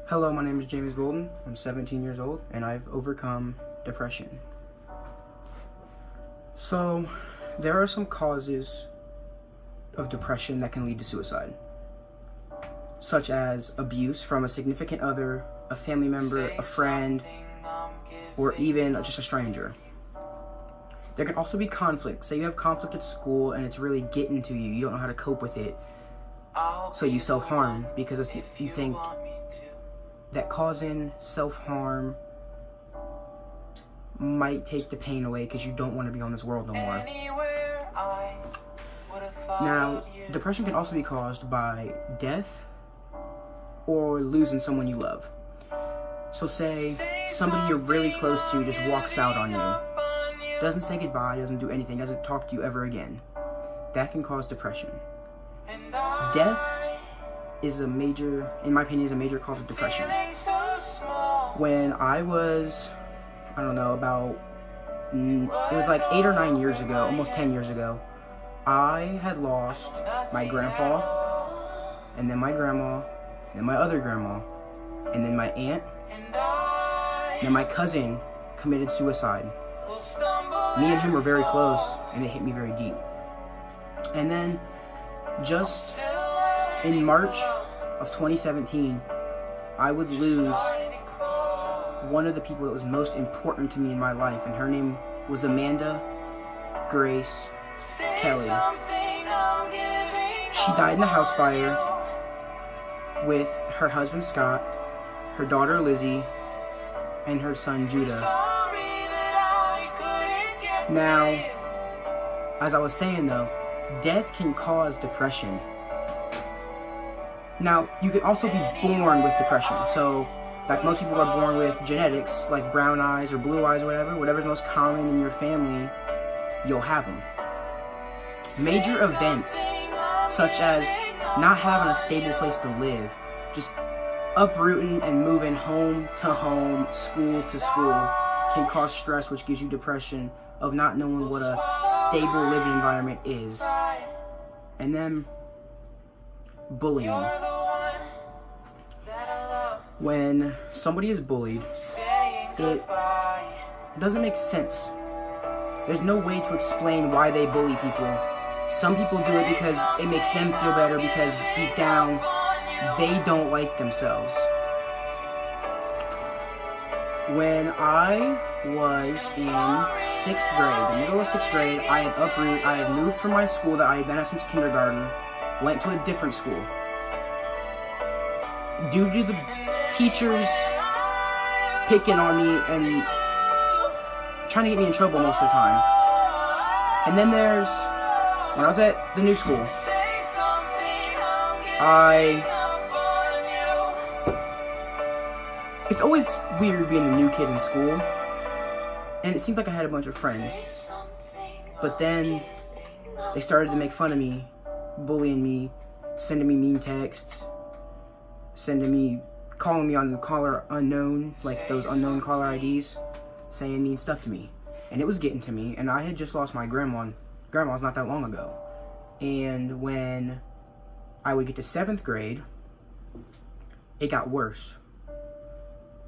Hello, my name is James Golden. I'm 17 years old and I've overcome depression. So, there are some causes of depression that can lead to suicide, such as abuse from a significant other, a family member, a friend, or even just a stranger. There can also be conflict. Say you have conflict at school and it's really getting to you. You don't know how to cope with it. So you self-harm because you think that causing self-harm might take the pain away because you don't want to be on this world no more. Now, depression can also be caused by death or losing someone you love. So say somebody you're really close to just walks out on you, doesn't say goodbye, doesn't do anything, doesn't talk to you ever again. That can cause depression. Death is in my opinion, is a major cause of depression. When I was, it was like 8 or 9 years ago, almost 10 years ago, I had lost my grandpa, and then my grandma, and my other grandma, and then my aunt, and then my cousin committed suicide. Me and him were very close, and it hit me very deep. And then, just in March of 2017, I would lose one of the people that was most important to me in my life, and her name was Amanda Grace Kelly. She died in a house fire with her husband Scott, her daughter Lizzie, and her son Judah. Now, as I was saying though, death can cause depression. Now, you can also be born with depression. So, like most people are born with genetics, like brown eyes or blue eyes or whatever's most common in your family, you'll have them. Major events, such as not having a stable place to live, just uprooting and moving home to home, school to school, can cause stress, which gives you depression of not knowing what a stable living environment is. And then, bullying. When somebody is bullied, it doesn't make sense. There's no way to explain why they bully people. Some people do it because it makes them feel better because deep down, they don't like themselves. When I was in 6th grade, the middle of 6th grade, I had moved from my school that I had been at since kindergarten, went to a different school. Due to the teachers picking on me and trying to get me in trouble most of the time. And then when I was at the new school, it's always weird being the new kid in school, and it seemed like I had a bunch of friends. But then they started to make fun of me, bullying me, sending me mean texts, calling me on caller unknown, like those unknown caller IDs, saying mean stuff to me. And it was getting to me, and I had just lost my grandma's not that long ago. And when I would get to 7th grade, it got worse.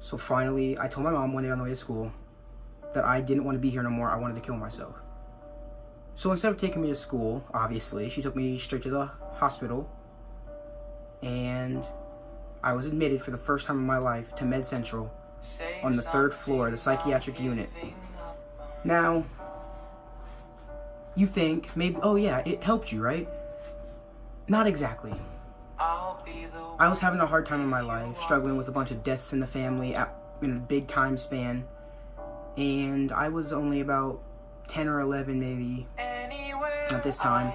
So finally, I told my mom one day on the way to school that I didn't want to be here no more. I wanted to kill myself. So instead of taking me to school, obviously, she took me straight to the hospital, and I was admitted for the first time in my life to Med Central on the 3rd floor, the psychiatric unit. Now, you think maybe, oh yeah, it helped you, right? Not exactly. I was having a hard time in my life, struggling with a bunch of deaths in the family in a big time span, and I was only about 10 or 11 maybe at this time,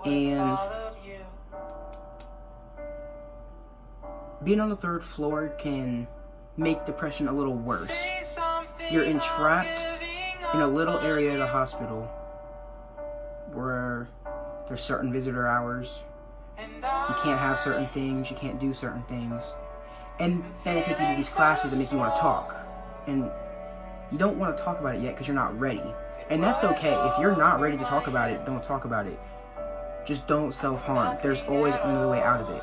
and being on the 3rd floor can make depression a little worse. You're entrapped in a little area of the hospital where there's certain visitor hours. You can't have certain things, you can't do certain things. And then they take you to these classes that make you want to talk. And you don't want to talk about it yet because you're not ready. And that's okay. If you're not ready to talk about it, don't talk about it. Just don't self-harm. There's always another way out of it.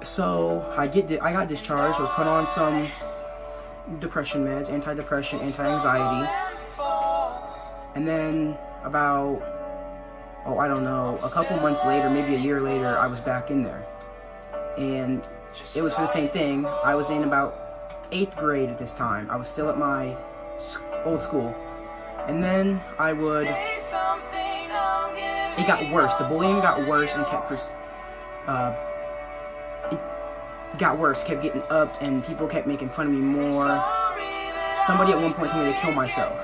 So I got discharged. I was put on some depression meds, antidepressant, anti-anxiety. And then about, I don't know, a couple months later, maybe a year later, I was back in there. And it was for the same thing. I was in about 8th grade at this time. I was still at my old school. And then it got worse. The bullying got worse and got worse, kept getting upped, and people kept making fun of me more. Somebody at one point told me to kill myself.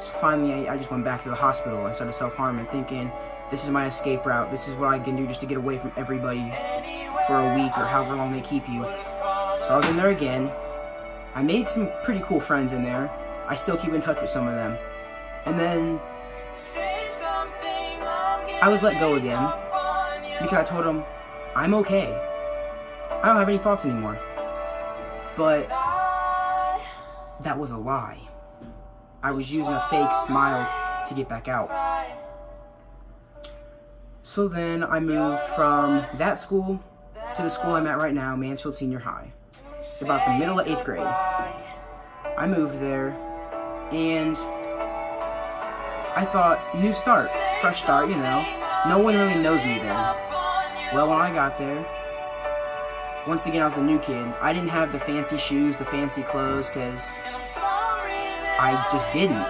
So finally, I just went back to the hospital and started self-harming, thinking, this is my escape route. This is what I can do just to get away from everybody for a week or however long they keep you. So I was in there again. I made some pretty cool friends in there. I still keep in touch with some of them. And then I was let go again because I told them, I'm okay. I don't have any thoughts anymore. But that was a lie. I was using a fake smile to get back out. So then I moved from that school to the school I'm at right now, Mansfield Senior High. About the middle of 8th grade. I moved there, and I thought, new start, fresh start, No one really knows me there. Well, when I got there, once again, I was the new kid. I didn't have the fancy shoes, the fancy clothes, because I just didn't.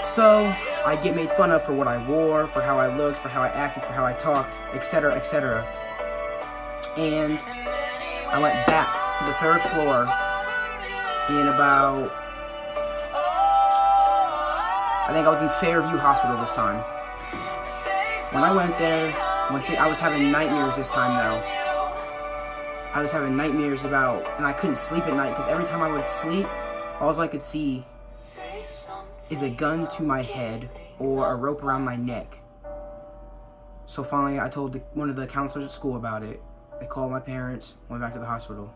So I'd get made fun of for what I wore, for how I looked, for how I acted, for how I talked, etc., etc. And I went back to the 3rd floor in about, I think I was in Fairview Hospital this time. When I went there, I was having nightmares this time though. I was having nightmares and I couldn't sleep at night because every time I would sleep, all I could see is a gun to my head or a rope around my neck. So finally I told one of the counselors at school about it. They called my parents, went back to the hospital.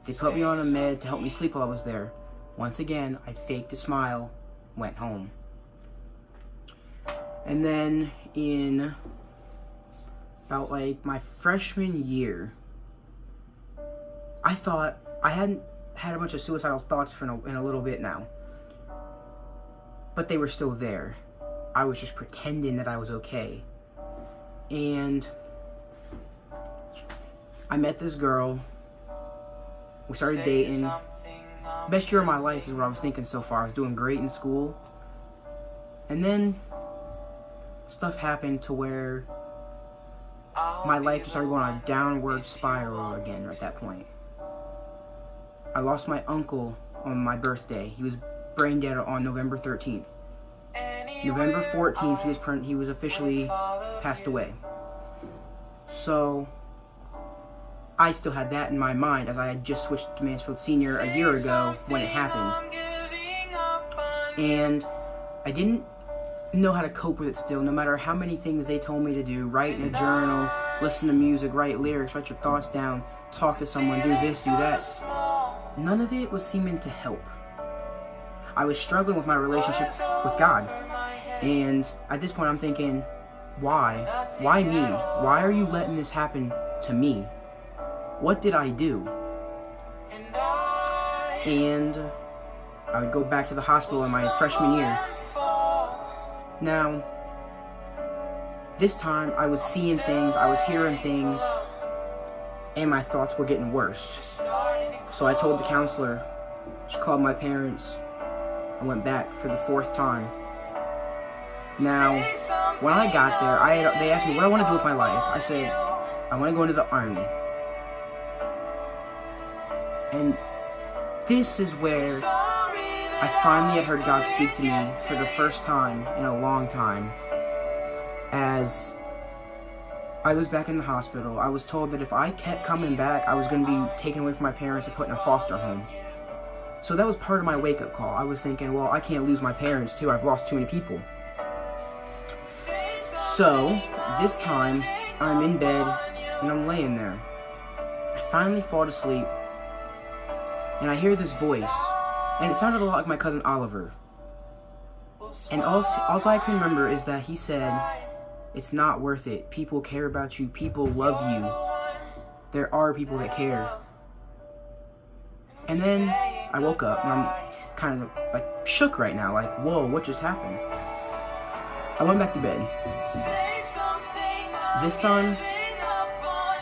They put me on a med to help me sleep while I was there. Once again, I faked a smile, went home. And then in about my freshman year, I thought I hadn't had a bunch of suicidal thoughts in a little bit now. But they were still there. I was just pretending that I was okay. And I met this girl. We started dating. Best year of my life is what I was thinking so far. I was doing great in school. And then stuff happened to where my life just started going on a downward spiral again at that point. I lost my uncle on my birthday. He was brain dead on November 13th. November 14th, he was officially passed away. So I still had that in my mind as I had just switched to Mansfield Senior a year ago when it happened. And I didn't know how to cope with it still, no matter how many things they told me to do. Write in a journal, listen to music, write lyrics, write your thoughts down, talk to someone, do this, do that. None of it was seeming to help. I was struggling with my relationship with God. And at this point I'm thinking, why? Why me? Why are you letting this happen to me? What did I do? And I would go back to the hospital in my freshman year. Now, this time I was seeing things, I was hearing things, and my thoughts were getting worse. So I told the counselor, she called my parents, I went back for the 4th time. Now, when I got there, they asked me what I want to do with my life. I said, I want to go into the Army. And this is where I finally had heard God speak to me for the first time in a long time. As I was back in the hospital, I was told that if I kept coming back, I was going to be taken away from my parents and put in a foster home. So that was part of my wake-up call. I was thinking, well, I can't lose my parents too. I've lost too many people. So, this time, I'm in bed and I'm laying there. I finally fall to sleep and I hear this voice, and it sounded a lot like my cousin Oliver. And all I can remember is that he said, it's not worth it. People care about you. People love you. there are people that care. And then I woke up and I'm kind of like shook right now, like, whoa, what just happened? I went back to bed. This time,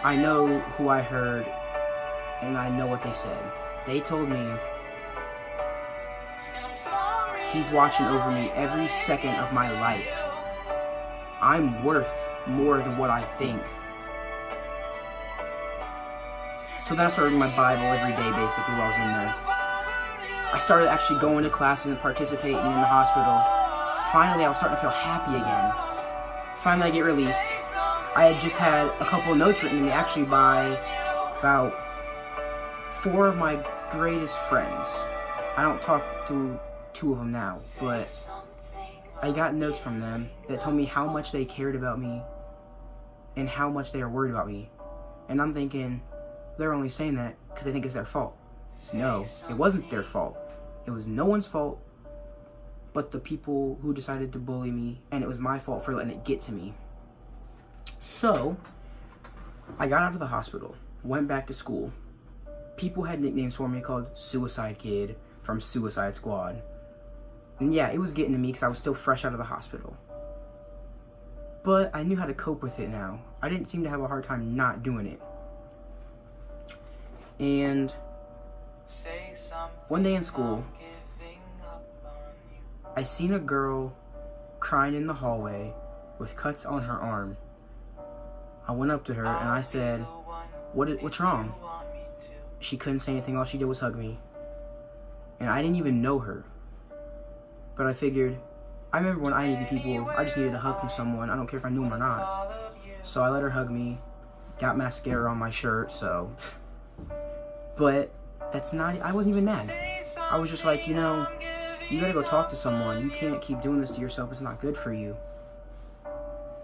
I know who I heard and I know what they said. They told me he's watching over me every second of my life. I'm worth more than what I think. So then I started reading my Bible every day, basically, while I was in there. I started actually going to classes and participating in the hospital. Finally, I was starting to feel happy again. Finally, I get released. I had just had a couple of notes written to me, actually, by about 4 of my greatest friends. I don't talk to 2 of them now, but I got notes from them that told me how much they cared about me and how much they are worried about me. And I'm thinking, they're only saying that because they think it's their fault. No, it wasn't their fault. It was no one's fault but the people who decided to bully me, and it was my fault for letting it get to me. So, I got out of the hospital, went back to school. People had nicknames for me called Suicide Kid from Suicide Squad. And yeah, it was getting to me because I was still fresh out of the hospital. But I knew how to cope with it now. I didn't seem to have a hard time not doing it. And one day in school, I seen a girl crying in the hallway with cuts on her arm. I went up to her and I said, what's wrong? She couldn't say anything, all she did was hug me. And I didn't even know her. But I figured, I remember when I needed people, I just needed a hug from someone, I don't care if I knew them or not. So I let her hug me, got mascara on my shirt, so... But that's not, I wasn't even mad. I was just like, you know, you gotta go talk to someone. You can't keep doing this to yourself. It's not good for you.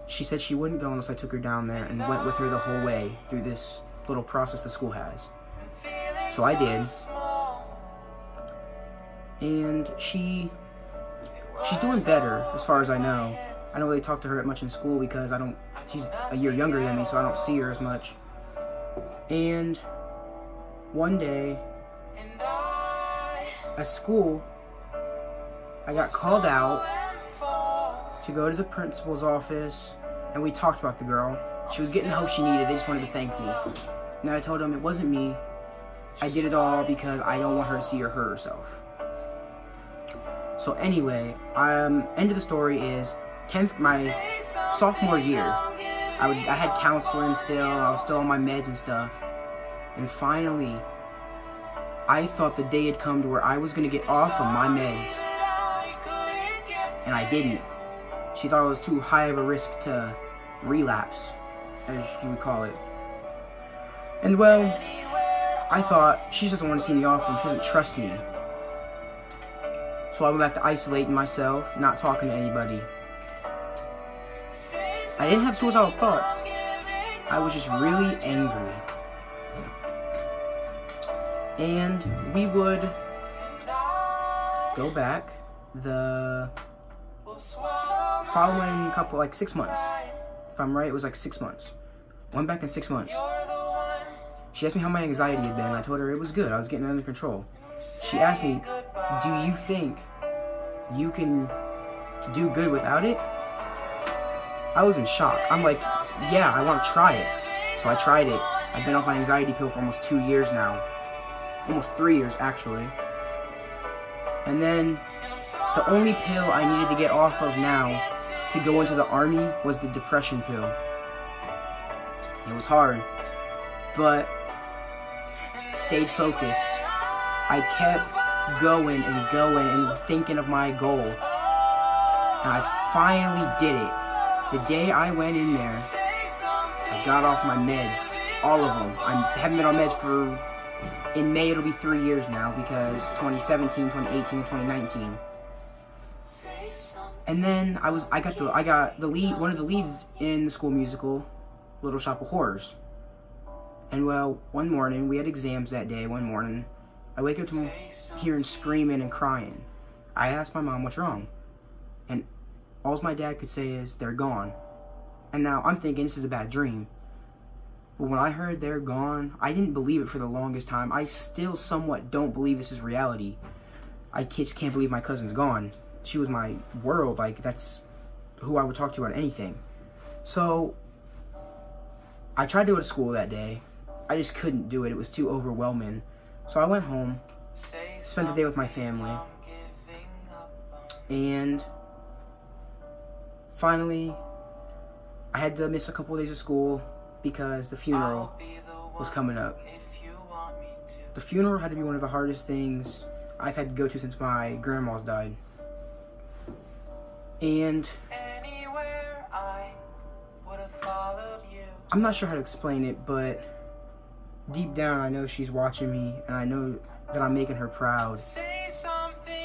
She said she wouldn't go unless I took her down there and went with her the whole way through this little process the school has. So I did. And she's doing better as far as I know. I don't really talk to her that much in school because she's a year younger than me, so I don't see her as much. And one day at school, I got called out to go to the principal's office, and we talked about the girl. She was getting the help she needed. They just wanted to thank me. Now I told them it wasn't me. I did it all because I don't want her to see her hurt herself. So anyway, end of the story is my sophomore year. I had counseling still. I was still on my meds and stuff. And finally, I thought the day had come to where I was going to get off of my meds. And I didn't. She thought it was too high of a risk to relapse, as you would call it. And well, I thought, she doesn't want to see me off and she doesn't trust me. So I went back to isolating myself, not talking to anybody. I didn't have suicidal thoughts. I was just really angry. And we would go back the following couple, like 6 months. If I'm right, it was like 6 months. Went back in 6 months. She asked me how my anxiety had been. I told her it was good. I was getting it under control. She asked me, do you think you can do good without it? I was in shock. I'm like, yeah, I want to try it. So I tried it. I've been off my anxiety pill for almost 2 years now. Almost 3 years, actually. And then the only pill I needed to get off of now to go into the army was the depression pill. It was hard, but stayed focused. I kept going and going and thinking of my goal. And I finally did it. The day I went in there, I got off my meds. All of them. I haven't been on meds for, in May it'll be 3 years now, because 2017, 2018, and 2019. And then I got the lead, one of the leads in the school musical, Little Shop of Horrors. And well, one morning, we had exams that day, one morning. I wake up to hearing screaming and crying. I asked my mom, what's wrong? And all my dad could say is, they're gone. And now I'm thinking this is a bad dream. But when I heard they're gone, I didn't believe it for the longest time. I still somewhat don't believe this is reality. I just can't believe my cousin's gone. She was my world. Like, that's who I would talk to about anything. So, I tried to go to school that day. I just couldn't do it. It was too overwhelming. So I went home, spent the day with my family, and finally, I had to miss a couple of days of school because the funeral was coming up. The funeral had to be one of the hardest things I've had to go to since my grandma's died. And I'm not sure how to explain it, but deep down I know she's watching me, and I know that I'm making her proud.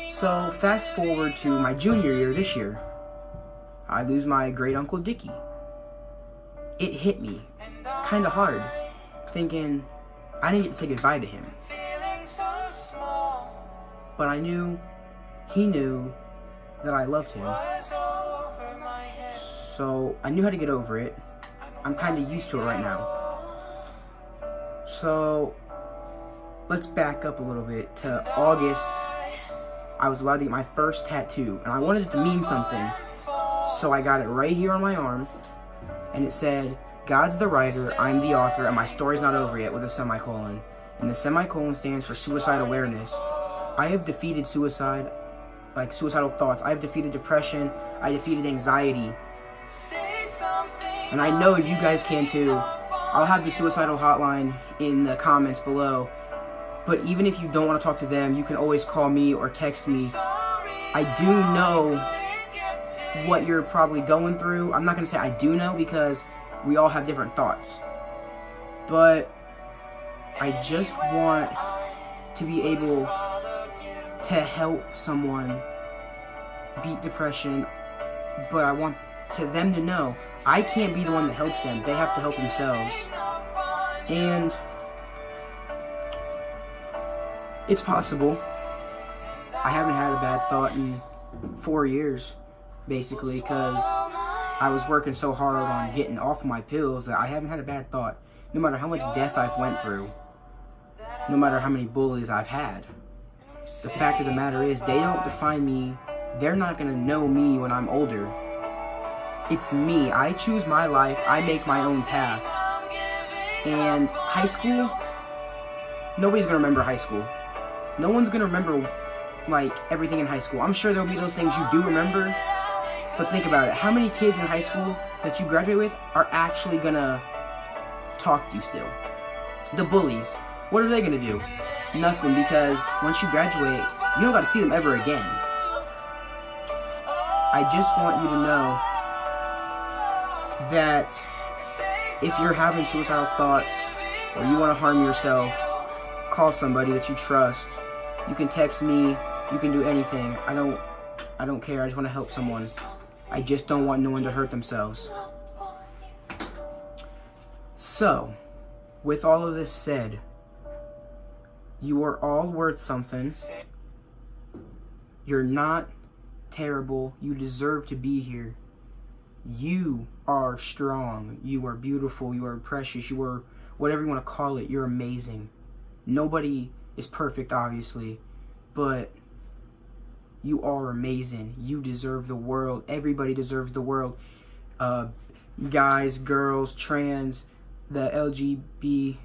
So fast forward to my junior year this year. I lose my great uncle Dickie. It hit me kind of hard, thinking I didn't get to say goodbye to him. But I knew he knew that I loved him. So I knew how to get over it. I'm kind of used to it right now. So let's back up a little bit to August. I was allowed to get my first tattoo, and I wanted it to mean something. So I got it right here on my arm, and it said, "God's the writer, I'm the author, and my story's not over yet," with a semicolon. And the semicolon stands for suicide awareness. I have defeated suicide, like suicidal thoughts. I have defeated depression. I defeated anxiety. And I know you guys can too. I'll have the suicidal hotline in the comments below. But even if you don't want to talk to them, you can always call me or text me. I do know what you're probably going through. I'm not going to say I do know, because we all have different thoughts. But I just want to be able to help someone beat depression. But I want them to know I can't be the one that helps them. They have to help themselves. And it's possible. I haven't had a bad thought in 4 years, basically, because I was working so hard on getting off my pills that I haven't had a bad thought. No matter how much death I've went through, no matter how many bullies I've had, the fact of the matter is they don't define me. They're not going to know me when I'm older. It's me. I choose my life. I make my own path. And high school, nobody's going to remember high school. No one's going to remember, like, everything in high school. I'm sure there'll be those things you do remember. But think about it. How many kids in high school that you graduate with are actually going to talk to you still? The bullies. What are they going to do? Nothing, because once you graduate, you don't got to see them ever again. I just want you to know that if you're having suicidal thoughts or you want to harm yourself, call somebody that you trust. You can text me. You can do anything. I don't care. I just want to help someone. I just don't want no one to hurt themselves. So, with all of this said, you are all worth something. You're not terrible. You deserve to be here. You are strong. You are beautiful. You are precious. You are whatever you want to call it. You're amazing. Nobody is perfect, obviously, but you are amazing. You deserve the world. Everybody deserves the world. Guys, girls, trans, the LGBTQ.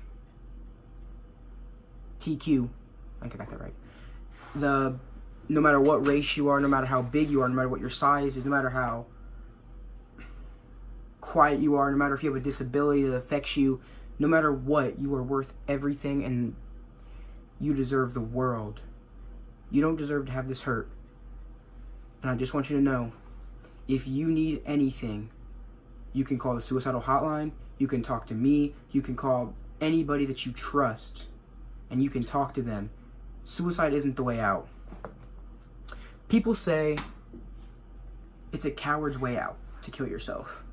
I got that right. No matter what race you are, no matter how big you are, no matter what your size is, no matter how quiet you are, no matter if you have a disability that affects you, no matter what, you are worth everything, and you deserve the world. You don't deserve to have this hurt. And I just want you to know, if you need anything, you can call the suicidal hotline, you can talk to me, you can call anybody that you trust, and you can talk to them. Suicide isn't the way out. People say it's a coward's way out to kill yourself.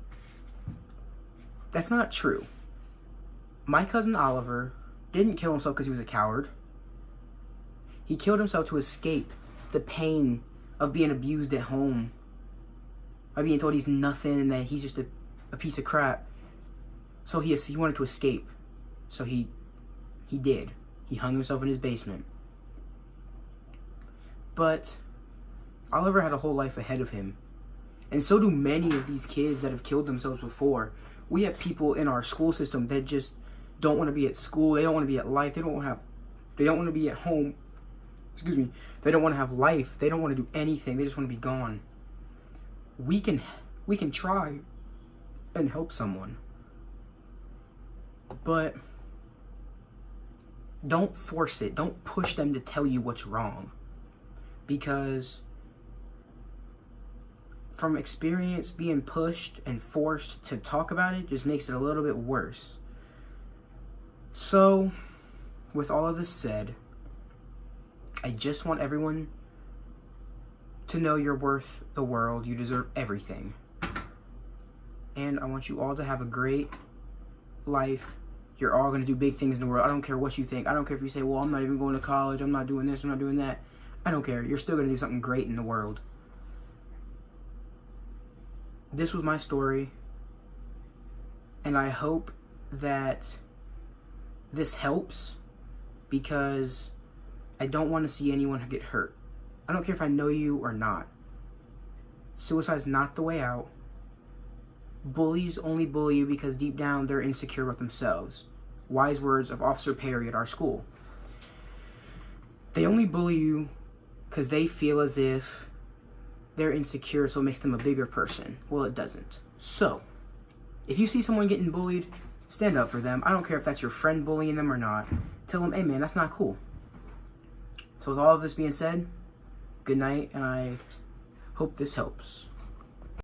That's not true. My cousin Oliver didn't kill himself because he was a coward. He killed himself to escape the pain of being abused at home, by being told he's nothing and that he's just a piece of crap. So he wanted to escape. So he did. He hung himself in his basement. But Oliver had a whole life ahead of him. And so do many of these kids that have killed themselves before. We have people in our school system that just don't want to be at school. They don't want to be at life. They don't want to be at home. Excuse me. They don't want to have life. They don't want to do anything. They just want to be gone. We can try and help someone. But don't force it. Don't push them to tell you what's wrong. Because from experience, being pushed and forced to talk about it just makes it a little bit worse. So, with all of this said, I just want everyone to know you're worth the world. You deserve everything. And I want you all to have a great life. You're all going to do big things in the world. I don't care what you think. I don't care if you say, well, I'm not even going to college. I'm not doing this. I'm not doing that. I don't care. You're still going to do something great in the world. This was my story. And I hope that this helps, because I don't want to see anyone get hurt. I don't care if I know you or not. Suicide's not the way out. Bullies only bully you because deep down they're insecure with themselves. Wise words of Officer Perry at our school. They only bully you because they feel as if they're insecure, so it makes them a bigger person. Well, it doesn't. So, if you see someone getting bullied, stand up for them. I don't care if that's your friend bullying them or not. Tell them, hey man, that's not cool. So with all of this being said, good night, and I hope this helps.